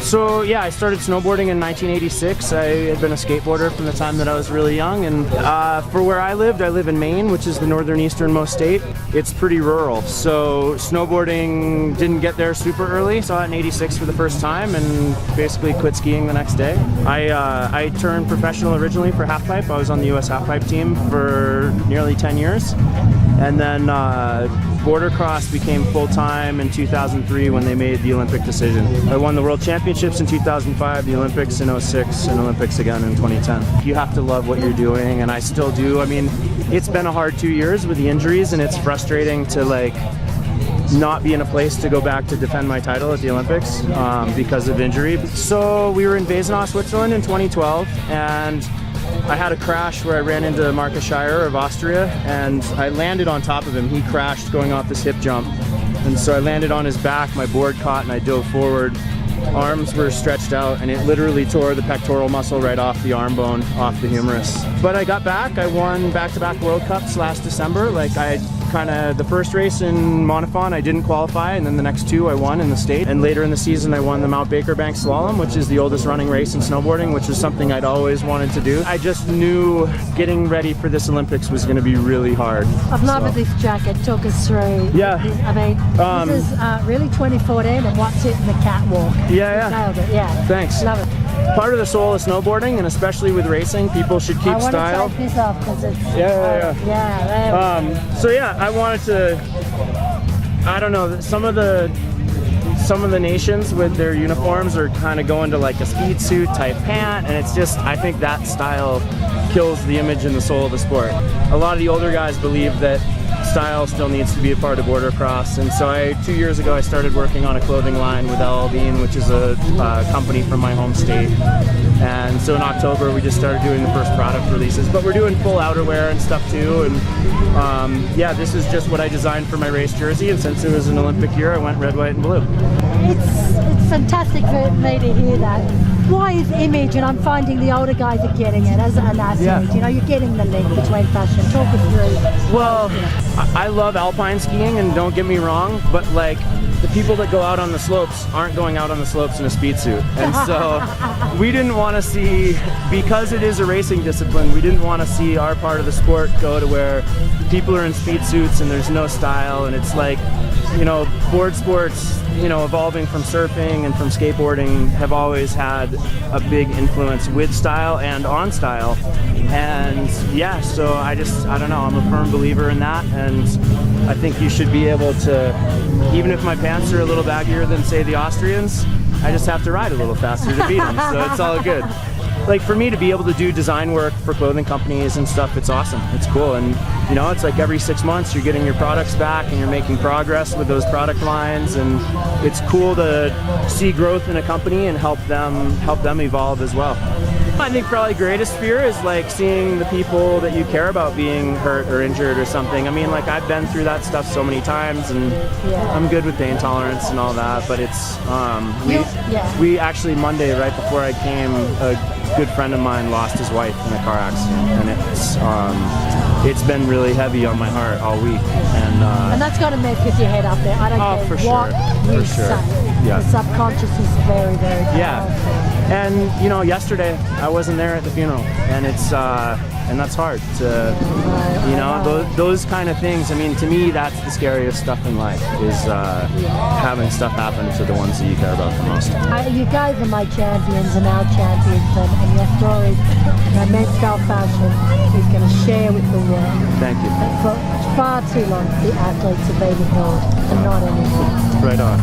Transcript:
So yeah, I started snowboarding in 1986. I had been a skateboarder from the time that I was really young, and for where I live in Maine, which is the northern easternmost state. It's pretty rural, so snowboarding didn't get there super early. Saw it in '86 for the first time, and basically quit skiing the next day. I turned professional originally for halfpipe. I was on the U.S. halfpipe team for nearly 10 years, and then border cross became full-time in 2003 when they made the Olympic decision. I won the World Championships in 2005, the Olympics in '06, and Olympics again in 2010. You have to love what you're doing, and I still do. I mean, it's been a hard 2 years with the injuries, and it's frustrating to like not be in a place to go back to defend my title at the Olympics because of injury. So we were in Weisenau, Switzerland in 2012, and I had a crash where I ran into Marcus Scheier of Austria, and I landed on top of him. He crashed going off this hip jump, and so I landed on his back, my board caught, and I dove forward. Arms were stretched out, and it literally tore the pectoral muscle right off the arm bone, off the humerus. But I got back. I won back-to-back World Cups last December. Like, I kind of, the first race in Monafon I didn't qualify, and then the next two I won in the state. And later in the season I won the Mount Baker Bank Slalom, which is the oldest running race in snowboarding, which is something I'd always wanted to do. I just knew getting ready for this Olympics was going to be really hard. I've loved this jacket. Talk us through. Yeah. I mean, this is really 2014, and what's it in the catwalk? Yeah. Nailed it. Yeah. Thanks. Love it. Part of the soul of snowboarding, and especially with racing, people should keep style. I want to take this off because it's... Yeah. So yeah, I wanted to, I don't know, some of the nations with their uniforms are kind of going to like a speed suit type pant, and it's just, I think that style kills the image and the soul of the sport. A lot of the older guys believe that style still needs to be a part of border cross, and so 2 years ago I started working on a clothing line with LL Bean, which is a company from my home state. And so in October we just started doing the first product releases, but we're doing full outerwear and stuff too. And yeah, this is just what I designed for my race jersey, and since it was an Olympic year I went red, white and blue. It's fantastic for me to hear that. Why is image, and I'm finding the older guys are getting it as an athlete, you know, you're getting the link between fashion. Talk us through. Well, I love alpine skiing, and don't get me wrong, but like the people that go out on the slopes aren't going out on the slopes in a speed suit. And so we didn't want to see, because it is a racing discipline, we didn't want to see our part of the sport go to where people are in speed suits and there's no style. And it's like, you know, board sports, you know, evolving from surfing and from skateboarding have always had a big influence with style and on style. And yeah, so I don't know, I'm a firm believer in that, and I think you should be able to, even if my pants are a little baggier than say the Austrians, I just have to ride a little faster to beat them, so it's all good. Like for me to be able to do design work for clothing companies and stuff, it's awesome, it's cool. And you know, it's like every 6 months you're getting your products back and you're making progress with those product lines, and it's cool to see growth in a company and help them evolve as well. I think probably greatest fear is like seeing the people that you care about being hurt or injured or something. I mean, like I've been through that stuff so many times, and I'm good with pain tolerance and all that, but it's we actually Monday right before I came, a good friend of mine lost his wife in a car accident, and it's been really heavy on my heart all week, and that's got to mess with your head up there. I don't care what you say. Yeah. The subconscious is very, very powerful. And you know, yesterday I wasn't there at the funeral, and it's and that's hard to, you know, those kind of things. I mean, to me, that's the scariest stuff in life, is having stuff happen to the ones that you care about the most. You guys are my champions and our champions, and your stories, and men's style fashion is going to share with the world. Thank you. For far too long, the athletes have been ignored, and not anymore. Right on.